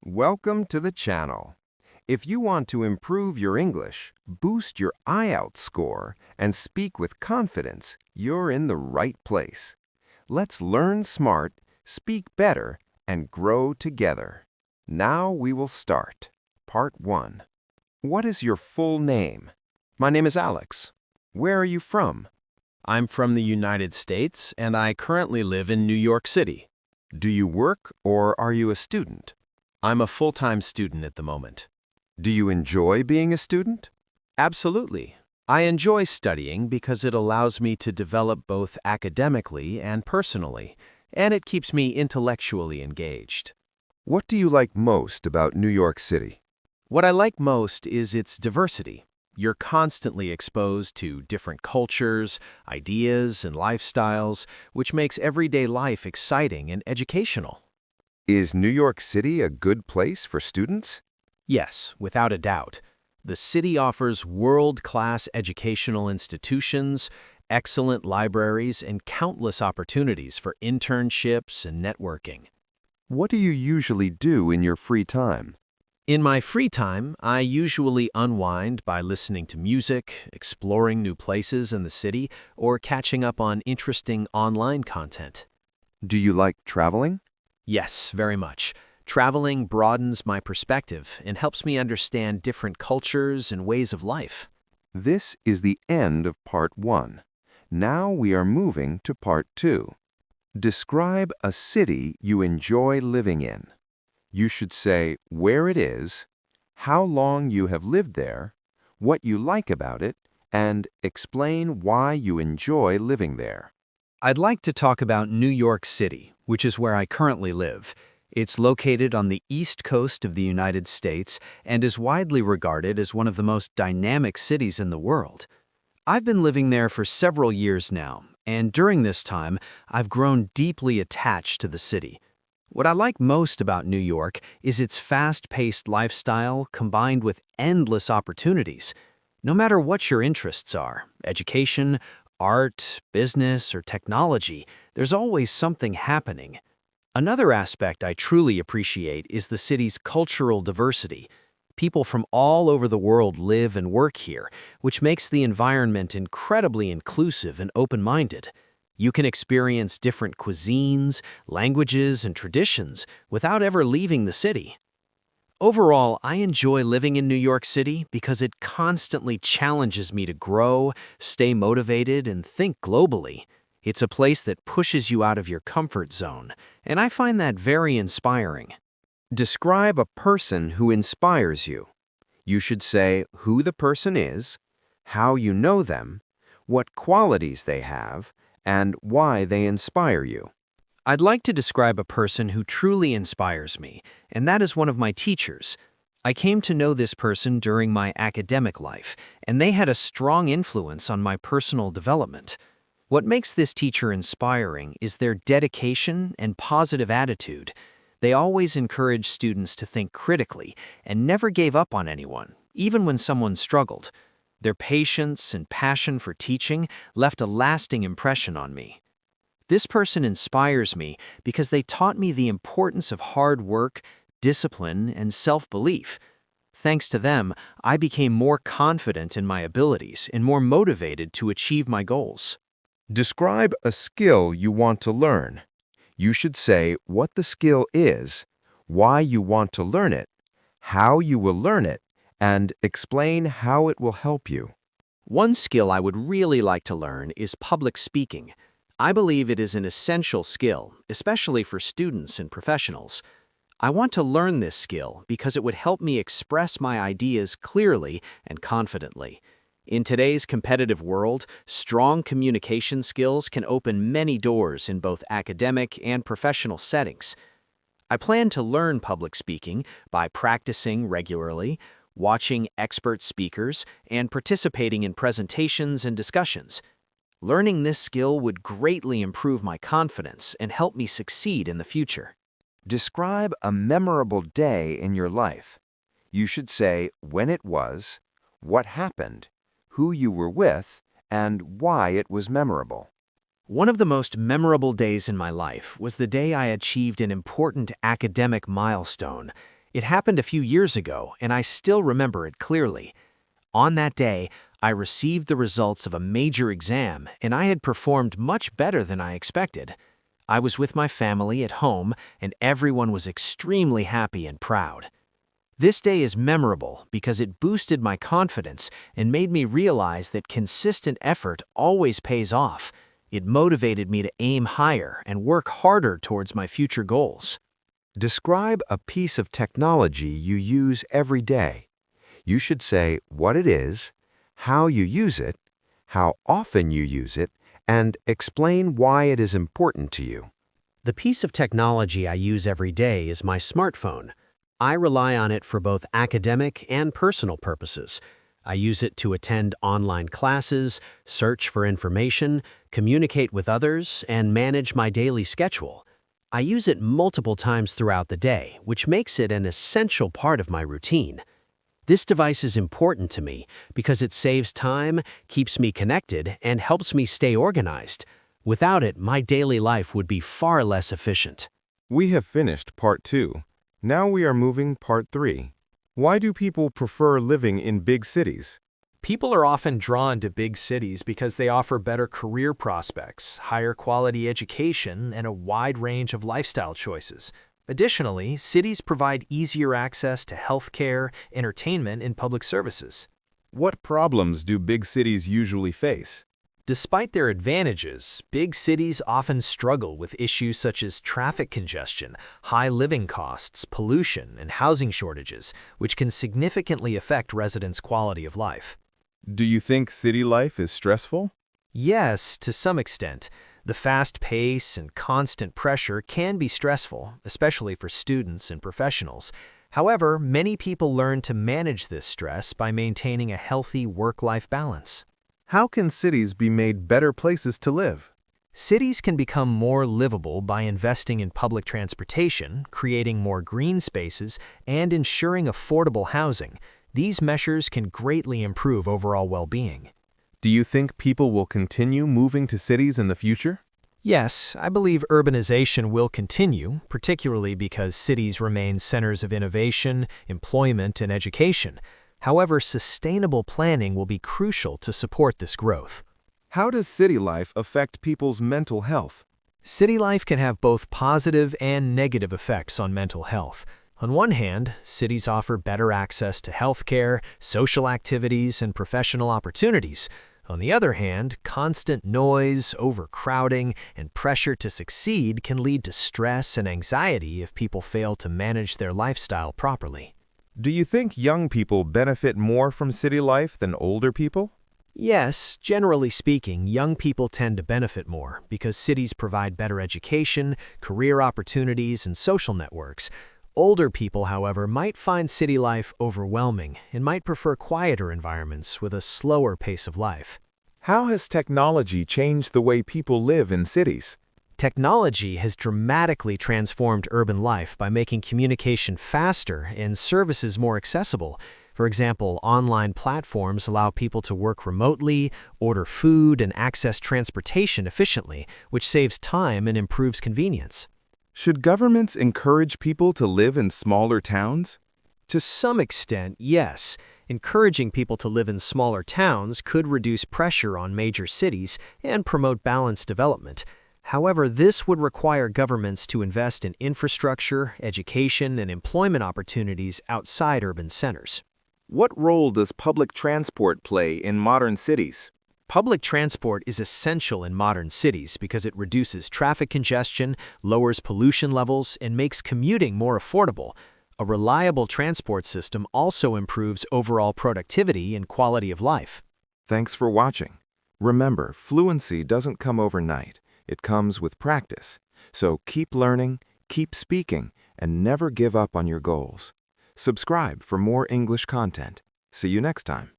Welcome to the channel. If you want to improve your English, boost your IELTS score, and speak with confidence, you're in the right place. Let's learn smart, speak better, and grow together. Now we will start. Part 1. What is your full name? My name is Alex. Where are you from? I'm from the United States, and I currently live in New York City. Do you work or are you a student? I'm a full-time student at the moment. Do you enjoy being a student? Absolutely. I enjoy studying because it allows me to develop both academically and personally, and it keeps me intellectually engaged. What do you like most about New York City? What I like most is its diversity. You're constantly exposed to different cultures, ideas, and lifestyles, which makes everyday life exciting and educational. Is New York City a good place for students? Yes, without a doubt. The city offers world-class educational institutions, excellent libraries, and countless opportunities for internships and networking. What do you usually do in your free time? In my free time, I usually unwind by listening to music, exploring new places in the city, or catching up on interesting online content. Do you like traveling? Yes, very much. Traveling broadens my perspective and helps me understand different cultures and ways of life. This is the end of Part 1. Now we are moving to Part 2. Describe a city you enjoy living in. You should say where it is, how long you have lived there, what you like about it, and explain why you enjoy living there. I'd like to talk about New York City, which is where I currently live. It's located on the east coast of the United States and is widely regarded as one of the most dynamic cities in the world. I've been living there for several years now, and during this time, I've grown deeply attached to the city. What I like most about New York is its fast-paced lifestyle combined with endless opportunities. No matter what your interests are, education, art, business, or technology, there's always something happening. Another aspect I truly appreciate is the city's cultural diversity. People from all over the world live and work here, which makes the environment incredibly inclusive and open-minded. You can experience different cuisines, languages, and traditions without ever leaving the city. Overall, I enjoy living in New York City because it constantly challenges me to grow, stay motivated, and think globally. It's a place that pushes you out of your comfort zone, and I find that very inspiring. Describe a person who inspires you. You should say who the person is, how you know them, what qualities they have, and why they inspire you. I'd like to describe a person who truly inspires me, and that is one of my teachers. I came to know this person during my academic life, and they had a strong influence on my personal development. What makes this teacher inspiring is their dedication and positive attitude. They always encouraged students to think critically and never gave up on anyone, even when someone struggled. Their patience and passion for teaching left a lasting impression on me. This person inspires me because they taught me the importance of hard work, discipline, and self-belief. Thanks to them, I became more confident in my abilities and more motivated to achieve my goals. Describe a skill you want to learn. You should say what the skill is, why you want to learn it, how you will learn it, and explain how it will help you. One skill I would really like to learn is public speaking. I believe it is an essential skill, especially for students and professionals. I want to learn this skill because it would help me express my ideas clearly and confidently. In today's competitive world, strong communication skills can open many doors in both academic and professional settings. I plan to learn public speaking by practicing regularly, watching expert speakers, and participating in presentations and discussions. Learning this skill would greatly improve my confidence and help me succeed in the future. Describe a memorable day in your life. You should say when it was, what happened, who you were with, and why it was memorable. One of the most memorable days in my life was the day I achieved an important academic milestone. It happened a few years ago, and I still remember it clearly. On that day, I received the results of a major exam, and I had performed much better than I expected. I was with my family at home, and everyone was extremely happy and proud. This day is memorable because it boosted my confidence and made me realize that consistent effort always pays off. It motivated me to aim higher and work harder towards my future goals. Describe a piece of technology you use every day. You should say what it is, how you use it, how often you use it, and explain why it is important to you. The piece of technology I use every day is my smartphone. I rely on it for both academic and personal purposes. I use it to attend online classes, search for information, communicate with others, and manage my daily schedule. I use it multiple times throughout the day, which makes it an essential part of my routine. This device is important to me because it saves time, keeps me connected, and helps me stay organized. Without it, my daily life would be far less efficient. We have finished Part 2. Now we are moving Part 3. Why do people prefer living in big cities? People are often drawn to big cities because they offer better career prospects, higher quality education, and a wide range of lifestyle choices. Additionally, cities provide easier access to healthcare, entertainment, and public services. What problems do big cities usually face? Despite their advantages, big cities often struggle with issues such as traffic congestion, high living costs, pollution, and housing shortages, which can significantly affect residents' quality of life. Do you think city life is stressful? Yes, to some extent. The fast pace and constant pressure can be stressful, especially for students and professionals. However, many people learn to manage this stress by maintaining a healthy work-life balance. How can cities be made better places to live? Cities can become more livable by investing in public transportation, creating more green spaces, and ensuring affordable housing. These measures can greatly improve overall well-being. Do you think people will continue moving to cities in the future? Yes, I believe urbanization will continue, particularly because cities remain centers of innovation, employment, and education. However, sustainable planning will be crucial to support this growth. How does city life affect people's mental health? City life can have both positive and negative effects on mental health. On one hand, cities offer better access to healthcare, social activities, and professional opportunities. On the other hand, constant noise, overcrowding, and pressure to succeed can lead to stress and anxiety if people fail to manage their lifestyle properly. Do you think young people benefit more from city life than older people? Yes, generally speaking, young people tend to benefit more because cities provide better education, career opportunities, and social networks. Older people, however, might find city life overwhelming and might prefer quieter environments with a slower pace of life. How has technology changed the way people live in cities? Technology has dramatically transformed urban life by making communication faster and services more accessible. For example, online platforms allow people to work remotely, order food, and access transportation efficiently, which saves time and improves convenience. Should governments encourage people to live in smaller towns? To some extent, yes. Encouraging people to live in smaller towns could reduce pressure on major cities and promote balanced development. However, this would require governments to invest in infrastructure, education, and employment opportunities outside urban centers. What role does public transport play in modern cities? Public transport is essential in modern cities because it reduces traffic congestion, lowers pollution levels, and makes commuting more affordable. A reliable transport system also improves overall productivity and quality of life. Thanks for watching. Remember, fluency doesn't come overnight. It comes with practice. So keep learning, keep speaking, and never give up on your goals. Subscribe for more English content. See you next time.